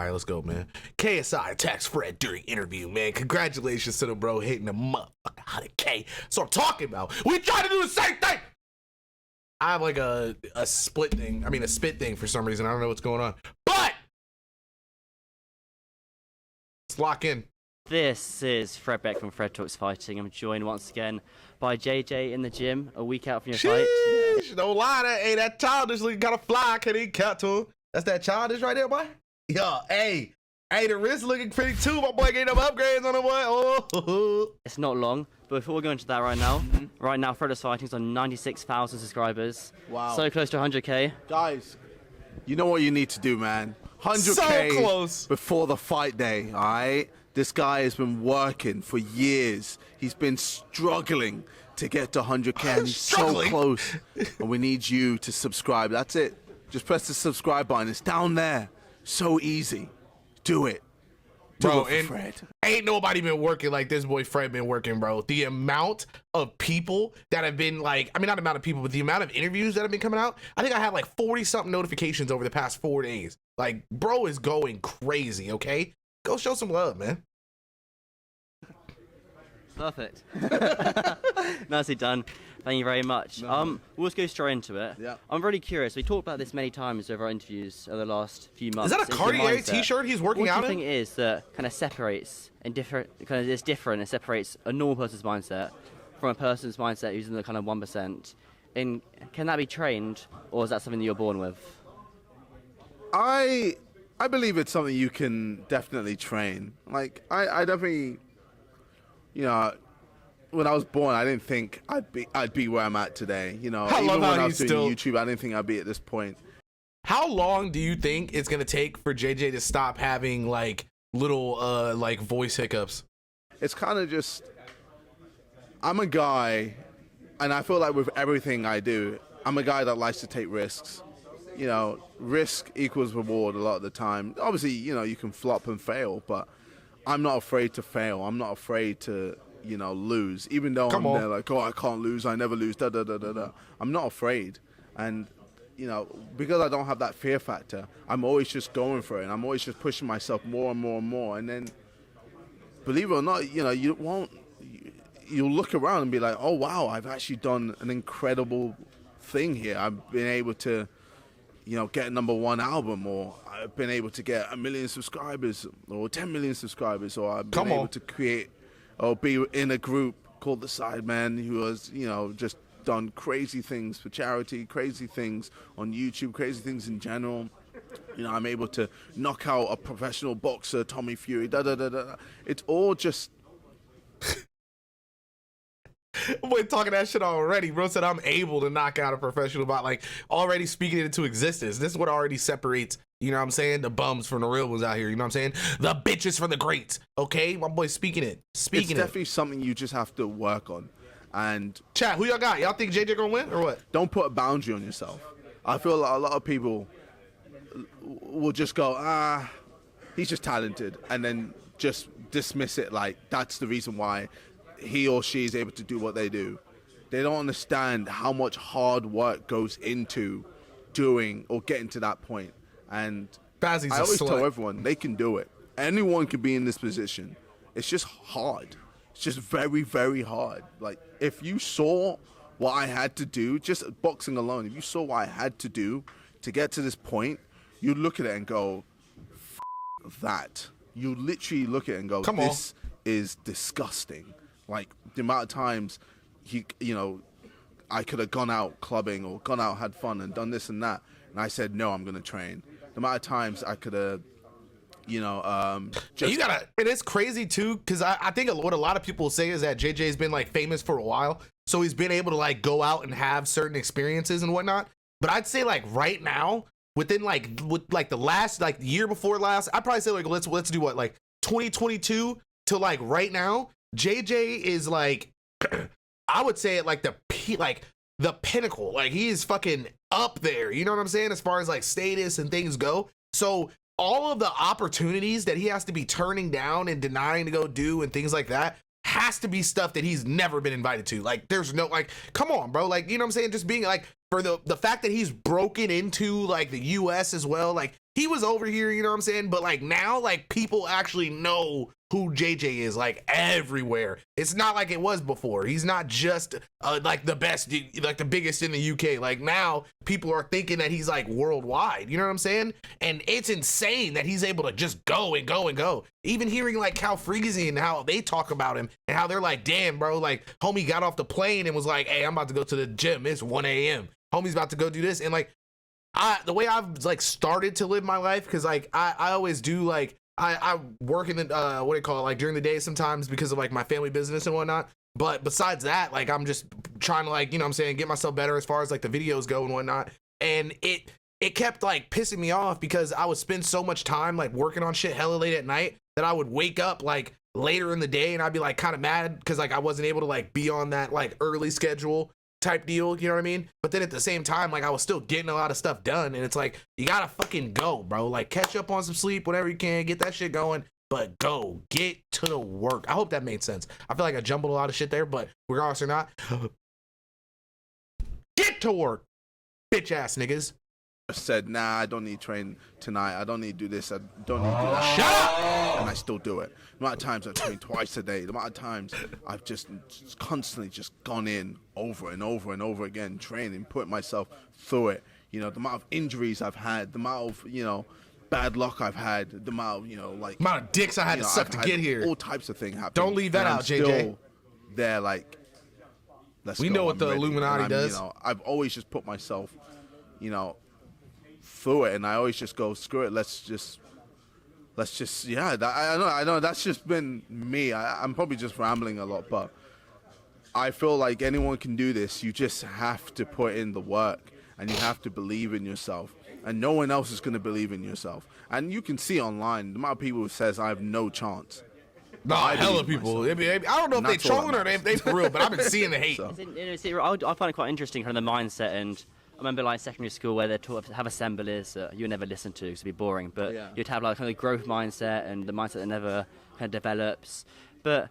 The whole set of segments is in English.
right, let's go, man. KSI attacks Fred during interview, man. Congratulations to the bro hitting the motherfucking 100K. That's what I'm talking about. We try to do the same thing. I have like a split thing. I mean, a spit thing for some reason. I don't know what's going on. But let's lock in. This is Fred Beck from Fred Talks Fighting. I'm joined once again by JJ in the gym, a week out from your fight. Don't lie, that childish looking kind of fly. Can't even count to him. That's that childish right there, boy. Yo, hey, the wrist looking pretty too. My boy getting them upgrades on the boy. Oh. It's not long, but before we go into that right now, Fred Talks Fighting's on 96,000 subscribers. Wow. So close to 100K. Guys, you know what you need to do, man. 100K so close before the fight day, all right? This guy has been working for years. He's been struggling to get to 100K, and he's so close. And we need you to subscribe. That's it. Just press the subscribe button. It's down there. So easy. Do it. Bro, it for Fred. Ain't nobody been working like this boy Fred been working, bro. The amount of people that have been like, I mean, not the amount of people, but the amount of interviews that have been coming out. I think I had like 40-something notifications over the past 4 days. Like, bro is going crazy, okay? Go show some love, man. Perfect. Nicely done. Thank you very much. We'll just go straight into it. Yeah. I'm really curious. We talked about this many times over our interviews over the last few months. Is that a Cartier t-shirt he's working out in? What do you think it is that kind of separates and is different and separates a normal person's mindset from a person's mindset who's in the kind of 1%? And can that be trained, or is that something that you're born with? I believe it's something you can definitely train. Like, I definitely, you know, when I was born, I didn't think I'd be where I'm at today. You know, I even love when how I was doing YouTube, I didn't think I'd be at this point. How long do you think it's gonna take for JJ to stop having like little like voice hiccups? It's kind of just, I'm a guy, and I feel like with everything I do, I'm a guy that likes to take risks. You know, risk equals reward a lot of the time. Obviously, you know, you can flop and fail, but I'm not afraid to fail. I'm not afraid to, you know, lose. Even though I'm there like, oh, I can't lose, I never lose, da-da-da-da-da. I'm not afraid. And, you know, because I don't have that fear factor, I'm always just going for it. And I'm always just pushing myself more and more and more. And then, believe it or not, you know, you'll look around and be like, oh, wow, I've actually done an incredible thing here. I've been able to, you know, get a #1 album, or I've been able to get 1 million subscribers, or 10 million subscribers, or I've been able to create or be in a group called The Sideman, who has, you know, just done crazy things for charity, crazy things on YouTube, crazy things in general. You know, I'm able to knock out a professional boxer, Tommy Fury, da-da-da-da. It's all just... Boy, talking that shit already. Bro said I'm able to knock out a professional about like already speaking it into existence. This is what already separates, you know what I'm saying, the bums from the real ones out here. You know what I'm saying? The bitches from the greats. Okay, my boy speaking it. It's definitely something you just have to work on. And chat, who y'all got? Y'all think JJ gonna win or what? Don't put a boundary on yourself. I feel like a lot of people will just go, he's just talented, and then just dismiss it like that's the reason why he or she is able to do what they do. They don't understand how much hard work goes into doing or getting to that point. And I always tell everyone, they can do it. Anyone can be in this position. It's just hard. It's just very, very hard. Like, if you saw what I had to do, just boxing alone, if you saw what I had to do to get to this point, you'd look at it and go, F that. You literally look at it and go, this is disgusting. Like, the amount of times, you know, I could have gone out clubbing or gone out, had fun and done this and that. And I said, no, I'm going to train. The amount of times I could have, you know, just... And it's crazy, too, because I think what a lot of people say is that JJ's been, like, famous for a while. So he's been able to, like, go out and have certain experiences and whatnot. But I'd say, like, right now, within, like, the last, like, year before last, I'd probably say, like, let's do what, like, 2022 to, like, right now, JJ is like, I would say it like the pinnacle. Like, he is fucking up there. You know what I'm saying? As far as like status and things go. So all of the opportunities that he has to be turning down and denying to go do and things like that has to be stuff that he's never been invited to. Like, there's no, like, come on, bro. Like, you know what I'm saying? Just being like, for the fact that he's broken into like the US as well. Like, he was over here, you know what I'm saying? But like now, like people actually know who JJ is, like everywhere. It's not like it was before. He's not just like the best, like the biggest in the UK. Like now people are thinking that he's like worldwide, you know what I'm saying? And it's insane that he's able to just go and go and go. Even hearing like how Freezy and how they talk about him and how they're like, damn bro, like homie got off the plane and was like, hey, I'm about to go to the gym, it's 1 a.m. Homie's about to go do this. And like the way I've like started to live my life, because like I always do like I work in the what do you call it, like during the day sometimes because of like my family business and whatnot. But besides that, like I'm just trying to like, you know what I'm saying, get myself better as far as like the videos go and whatnot. And it kept like pissing me off because I would spend so much time like working on shit hella late at night that I would wake up like later in the day and I'd be like kind of mad because like I wasn't able to like be on that like early schedule type deal, you know what I mean? But then at the same time, like I was still getting a lot of stuff done, and it's like you gotta fucking go, bro. Like catch up on some sleep, whatever you can, get that shit going, but go get to the work. I hope that made sense. I feel like I jumbled a lot of shit there, but regardless or not, get to work, bitch ass niggas. Said, nah, I don't need to train tonight. I don't need to do this. I don't need to do that. Shut up! And I still do it. The amount of times I've trained twice a day. The amount of times I've just constantly just gone in over and over and over again, training, putting myself through it. You know, the amount of injuries I've had, the amount of, you know, bad luck I've had, the amount of, you know, like... amount of dicks I had to suck to get here. All types of things happen. Don't leave that out, JJ. They're like, let's go. We know what the Illuminati does. You know, I've always just put myself, you know, through it, and I always just go, screw it, let's just yeah, I know that's just been me. I'm probably just rambling a lot, but I feel like anyone can do this. You just have to put in the work, and you have to believe in yourself, and no one else is going to believe in yourself. And you can see online the amount of people who says I have no chance. No, hella people. I don't know if they trolling or they for real, but I've been seeing the hate. So. I find it quite interesting, kind of the mindset. And I remember like secondary school where they taught to have assemblies that you would never listen to because it'd be boring. But you'd have like kind of the growth mindset and the mindset that never kind of develops. But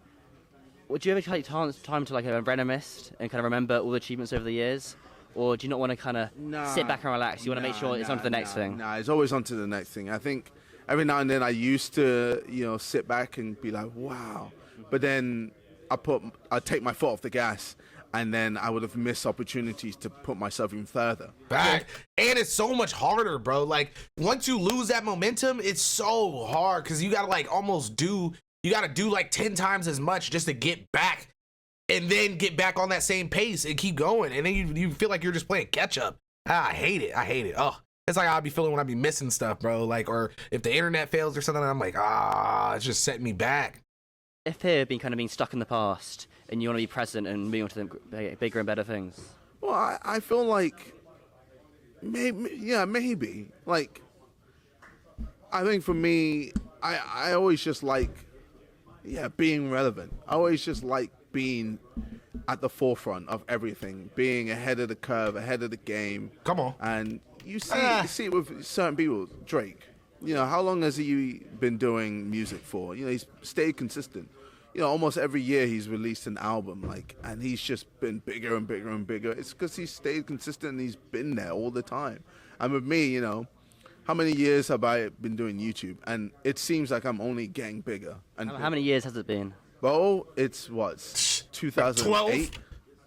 would you ever take time to like a reminisce and kind of remember all the achievements over the years? Or do you not want to kind of sit back and relax? You want to make sure it's on to the next thing? Nah, it's always on to the next thing. I think every now and then I used to, you know, sit back and be like, wow. But then I'd take my foot off the gas, and then I would have missed opportunities to put myself even further. Back. And it's so much harder, bro. Like, once you lose that momentum, it's so hard because you got to, like, you got to do, like, 10 times as much just to get back and then get back on that same pace and keep going. And then you feel like you're just playing catch-up. I hate it. Oh, it's like I'll be feeling when I be missing stuff, bro. Like, or if the internet fails or something, I'm like, it's just setting me back. If fear of being stuck in the past and you want to be present and moving on to the bigger and better things? Well, I feel like maybe. Like, I think for me, I always just like, being relevant. I always just like being at the forefront of everything, being ahead of the curve, ahead of the game. Come on. And you see it with certain people. Drake, you know, how long has he been doing music for? You know, he's stayed consistent. You know, almost every year he's released an album, like, and he's just been bigger and bigger and bigger. It's because he's stayed consistent and he's been there all the time. And with me, you know, how many years have I been doing YouTube? And it seems like I'm only getting bigger. And how many years has it been? Well, it's what, 2008?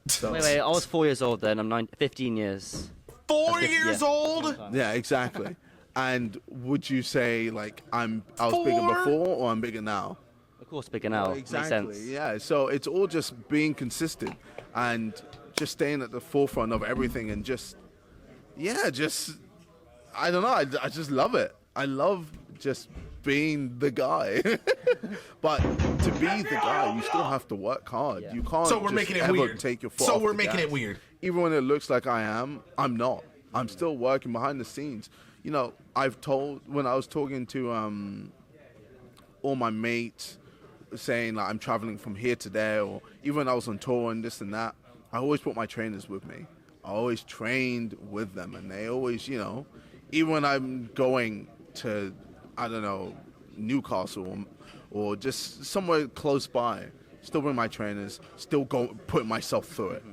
So. Wait, I was 4 years old then. I'm 15 years. 4 years old? Yeah, exactly. And would you say like I was bigger before or I'm bigger now? Of course, bigger now. Well, exactly. Makes sense. Yeah. So it's all just being consistent and just staying at the forefront of everything and I don't know. I just love it. I love just being the guy. But to be the guy, you still have to work hard. Yeah. You can't take your foot off the gas. It weird. Even when it looks like I am, I'm not. I'm still working behind the scenes. You know, when I was talking to all my mates, saying like I'm traveling from here to there, or even when I was on tour and this and that, I always put my trainers with me. I always trained with them, and they always, you know, even when I'm going to, I don't know, Newcastle or just somewhere close by, still bring my trainers, still putting myself through it.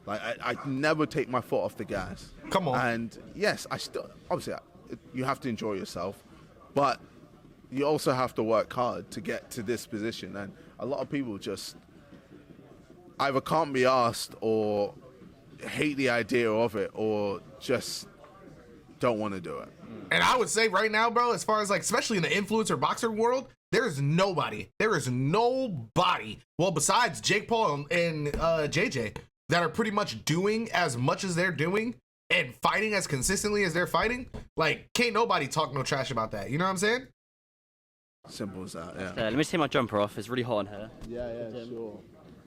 Like I never take my foot off the gas. Come on. And yes, I still obviously you have to enjoy yourself. But you also have to work hard to get to this position, and a lot of people just either can't be asked or hate the idea of it or just don't want to do it. And I would say right now, bro, as far as like, especially in the influencer boxer world, there is nobody, well, besides Jake Paul and JJ, that are pretty much doing as much as they're doing and fighting as consistently as they're fighting. Like, can't nobody talk no trash about that. You know what I'm saying? Simple as that, yeah. Let me just take my jumper off. It's really hot in here. Yeah, sure.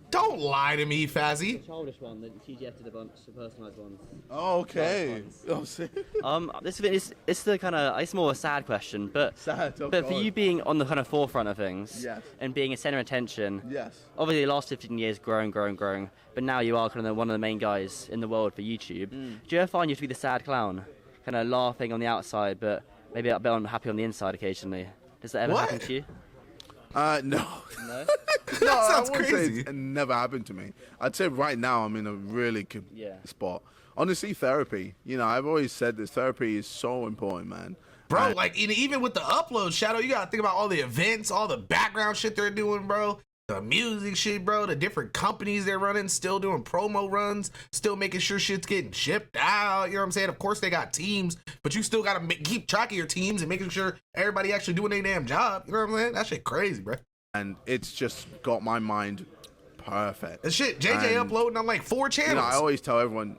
Don't lie to me, Fazzy. Childish one. The TGF did a bunch of personalised ones. Oh, okay. This it's the kind of, it's more a sad question, but for you being on the kind of forefront of things, Yes. and being a centre of attention, Yes. obviously the last 15 years growing, but now you are kind of one of the main guys in the world for YouTube. Do you ever find you to be the sad clown, kind of laughing on the outside, but maybe a bit unhappy on the inside occasionally? Does that ever happen to you? No. No? No, sounds I wouldn't say crazy. it never happened to me. I'd say right now I'm in a really good spot. Honestly, therapy. You know, I've always said this. Therapy is so important, man. Bro, like, even with the upload, Shadow, you gotta think about all the events, all the background shit they're doing, bro. The music shit, bro. The different companies they're running, still doing promo runs, still making sure shit's getting shipped out. You know what I'm saying? Of course, they got teams, but you still gotta keep track of your teams and making sure everybody actually doing their damn job. You know what I'm saying? That shit crazy, bro. And it's just got my mind perfect. And shit, JJ And, uploading on like 4 channels. You know, I always tell everyone,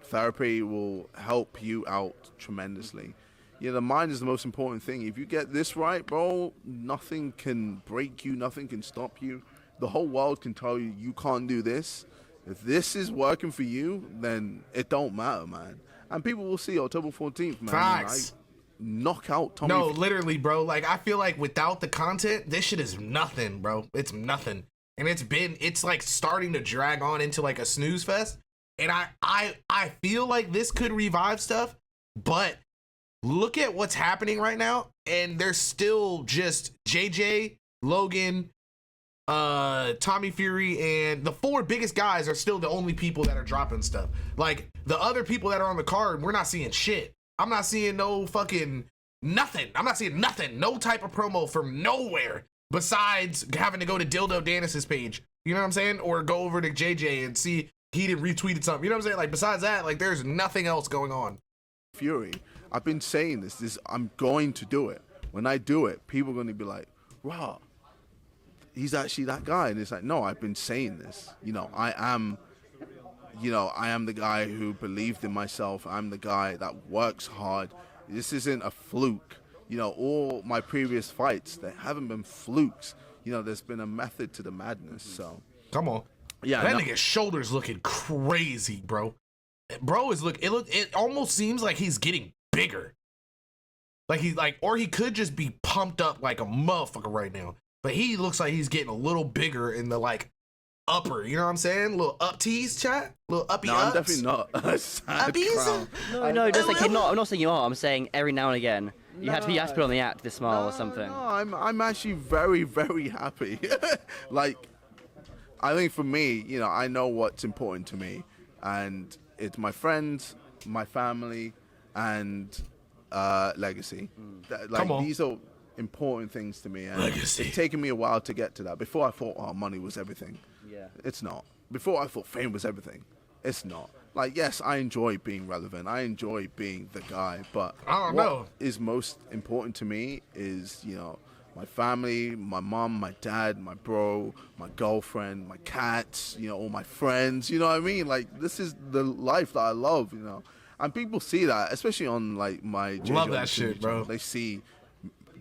therapy will help you out tremendously. Yeah, the mind is the most important thing. If you get this right, bro, nothing can break you, nothing can stop you. The whole world can tell you you can't do this. If this is working for you, then it don't matter, man. And people will see October 14th, man. Facts. Knock out Tommy. No, literally, bro. Like, I feel like without the content, this shit is nothing, bro. It's nothing. And it's like starting to drag on into like a snooze fest. And I feel like this could revive stuff, but look at what's happening right now, and there's still just JJ, Logan, Tommy Fury, and the 4 biggest guys are still the only people that are dropping stuff. Like, the other people that are on the card, we're not seeing shit. I'm not seeing no fucking nothing. I'm not seeing nothing. No type of promo from nowhere besides having to go to Dildo Dennis's page. You know what I'm saying? Or go over to JJ and see he did retweeted something. You know what I'm saying? Like, besides that, like, there's nothing else going on. Fury. I've been saying this. I'm going to do it. When I do it, people are going to be like, wow, he's actually that guy. And it's like, no, I've been saying this. You know, I am the guy who believed in myself. I'm the guy that works hard. This isn't a fluke. You know, all my previous fights, they haven't been flukes. You know, there's been a method to the madness. So Come on. yeah, That nigga's shoulders looking crazy, bro. Bro is it almost seems like he's getting bigger. Or he could just be pumped up like a motherfucker right now. But he looks like he's getting a little bigger in the like upper, you know what I'm saying? Little up tees, chat? Little uppy no, ups. I'm definitely not a sad clown. No, just like, I'm not saying you are. I'm saying every now and again, you have to put on the act to smile or something. No, I'm actually very, very happy. Like, I think for me, you know, I know what's important to me, and it's my friends, my family, and legacy. Come on. These are important things to me, and Legacy. it's taken me a while to get to that. Before I thought, oh, money was everything. Yeah. It's not. Before I thought fame was everything. It's not. Like, yes, I enjoy being relevant. I enjoy being the guy, but I don't know. what is most important to me is, you know, my family, my mom, my dad, my bro, my girlfriend, my cats, you know, all my friends, you know what I mean? Like, this is the life that I love, you know. And people see that, especially on, like, my Love JoeNoJosephOfficial that shit, bro. channel. They see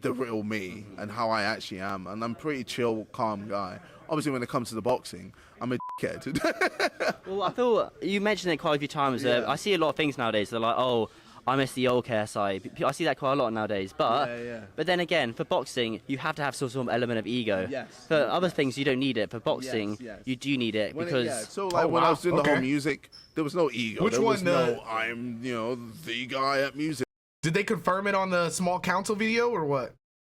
the real me and how I actually am. And I'm a pretty chill, calm guy. Obviously, when it comes to the boxing, I'm a dickhead. Well, I feel you mentioned it quite a few times. Yeah. I see a lot of things nowadays. They're like, oh, I miss the old KSI. I see that quite a lot nowadays. But Yeah. but then again, for boxing, you have to have some sort of element of ego. Yes. For other things, you don't need it. For boxing, Yes. you do need it because. So like Oh, when wow. I was doing the Okay. whole music, there was no ego. Which there was one, no I'm, you know, the guy at music. Did they confirm it on the small council video or what?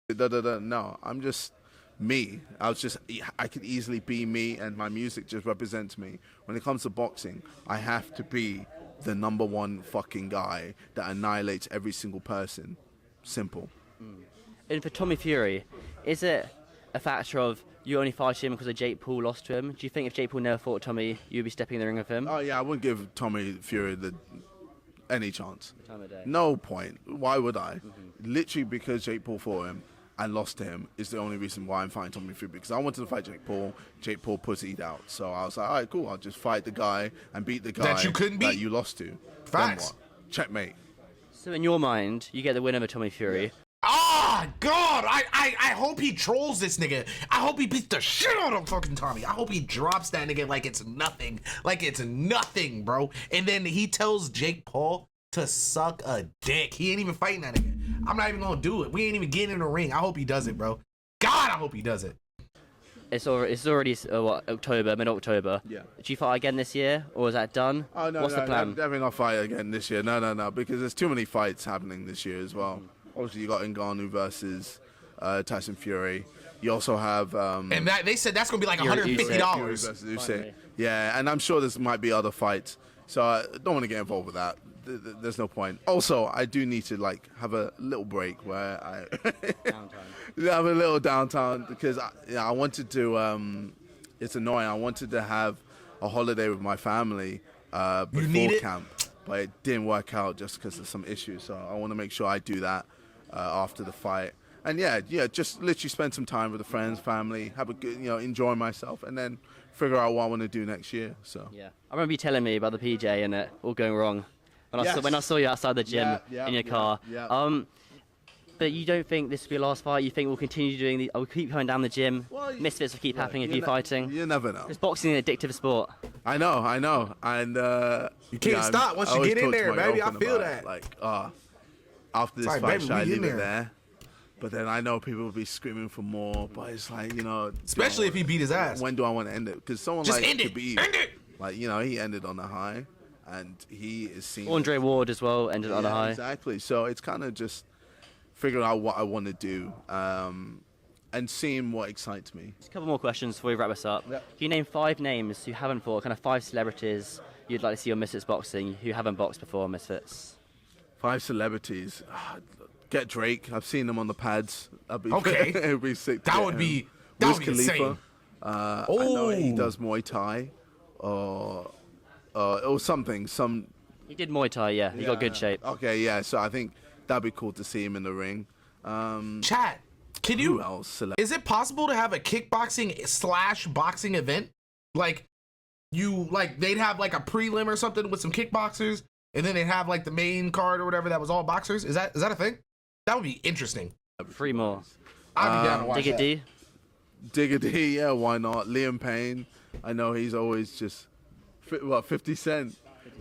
No, I'm just me. I could easily be me, and my music just represents me. When it comes to boxing, I have to be the number one fucking guy that annihilates every single person. Simple. And for Tommy Fury, is it a factor of you only fighting him because of Jake Paul lost to him? Do you think if Jake Paul never fought Tommy, you'd be stepping in the ring with him? Oh yeah, I wouldn't give Tommy Fury any chance. Time of day. No point. Why would I? Literally because Jake Paul fought him and lost to him is the only reason why I'm fighting Tommy Fury, because I wanted to fight Jake Paul. Jake Paul pussied out. So I was like, all right, cool. I'll just fight the guy and beat the guy That you couldn't beat? that you lost to. Facts. Then what? Checkmate. So in your mind, you get the win over Tommy Fury. Ah, God, I hope he trolls this nigga. I hope he beats the shit out of fucking Tommy. I hope he drops that nigga like it's nothing. Like it's nothing, bro. And then he tells Jake Paul to suck a dick. He ain't even fighting that nigga. I'm not even gonna do it. We ain't even getting in the ring. I hope he does it, bro. God, I hope he does it. It's already October, mid-October. Yeah. Do you fight again this year, or is that done? Oh, no, What's the plan? Definitely not fight again this year. No, because there's too many fights happening this year as well. Obviously, you got Ngannou versus Tyson Fury. You also have... And that they said that's gonna be like Fury $150. versus Usyk. Yeah, and I'm sure this might be other fights. So I don't want to get involved with that. There's no point. Also, I do need to like have a little break where I have a little downtime because I wanted to. It's annoying. I wanted to have a holiday with my family before camp, but it didn't work out just because of some issues. So I want to make sure I do that after the fight. And yeah, just literally spend some time with the friends, family, have a good, enjoy myself, and then figure out what I want to do next year. So Yeah, I remember you telling me about the PJ and it all going wrong when I saw you outside the gym in your car. Yeah. But you don't think this will be your last fight? You think we'll continue doing the? We'll keep going down the gym. Well, Misfits will keep happening if you're fighting. You never know. It's boxing an addictive sport. I know, and You can't stop once you get in there, baby. I feel that. Like, after this Sorry, fight, baby, should I we in leave it there. there? But then I know people will be screaming for more. But it's like, Especially if he beat his ass. When do I want to end it? Because someone Just like end it. Khabib, End it. like he ended on a high, and he is seen. Andre Ward as well ended on a high. Exactly. So it's kind of just figuring out what I want to do, and seeing what excites me. Just a couple more questions before we wrap this up. Yep. Can you name 5 names who haven't fought, kind of 5 celebrities you'd like to see on Misfits Boxing who haven't boxed before on Misfits? 5 celebrities. Get Drake. I've seen him on the pads. Okay. It'd be sick. That would be insane. I know he does Muay Thai or something. He did Muay Thai, yeah. He got good shape. Okay, yeah. So I think that'd be cool to see him in the ring. Chat. Can Who you? else? Is it possible to have a kickboxing / boxing event? Like they'd have like a prelim or something with some kickboxers, and then they'd have like the main card or whatever that was all boxers. Is that a thing? That would be interesting. 3 more. I'd be down to watch Digga that. D. Digga D, yeah, why not? Liam Payne. I know he's always just 50 Cent.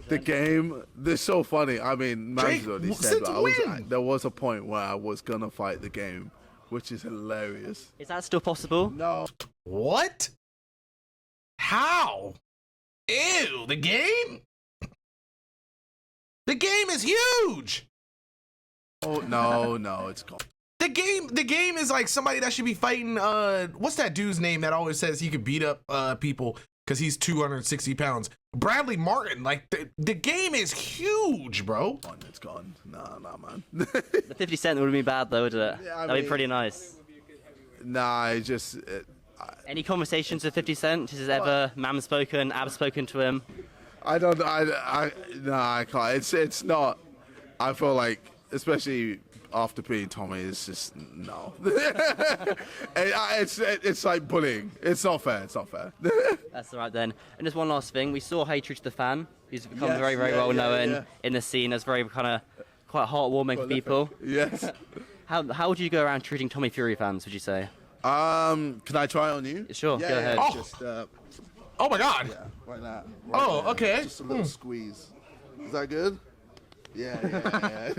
The game, they're so funny. I mean, Drake, man's already said, since but when? there was a point where I was gonna fight the game, which is hilarious. Is that still possible? No, What? How? Ew, the game? The game is huge. oh no, it's gone. The game is like somebody that should be fighting what's that dude's name that always says he could beat up people because he's 260 pounds? Bradley Martin. Like the game is huge, bro. It's gone. Nah, man. The 50 Cent would be bad though, wouldn't it? Yeah, I That'd be mean- pretty nice. Nah, it just. Any conversations with 50 Cent? Has ever Mam spoken, Ab spoken to him? I don't. I can't. It's not. I feel like, especially after being Tommy, it's just no. It's like bullying. It's not fair. It's not fair. That's all right then. And just one last thing. We saw Hey True to the Fan. He's become Yes, very, very yeah, well known yeah. in the scene as very kind of quite heartwarming for people. Yes. How would you go around treating Tommy Fury fans, would you say? Can I try on you? Sure, go ahead. Oh. Just Oh my god. yeah, right now. Oh, okay. Just a little squeeze. Is that good? Yeah.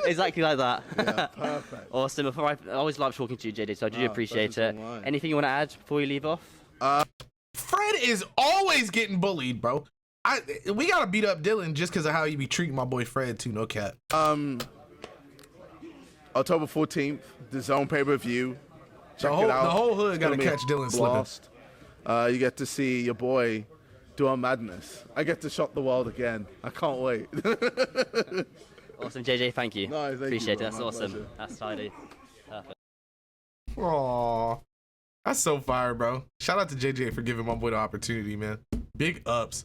Exactly like that. Yeah, perfect. Awesome. I always like talking to you, JD, so I do appreciate pleasure's it. all mine. Anything you want to add before we leave off? Fred is always getting bullied, bro. We gotta beat up Dylan just because of how you be treating my boy Fred too. No cap. October 14th, the Zone pay-per-view. Check whole- it out. the whole hood It's gotta gonna be catch Dylan a blast. You get to see your boy do a madness. I get to shock the world again. I can't wait. Awesome, JJ, thank you. No, thank you, appreciate bro. it. That's My awesome. pleasure. That's tidy. Perfect. Aw. That's so fire, bro. Shout out to JJ for giving my boy the opportunity, man. Big ups.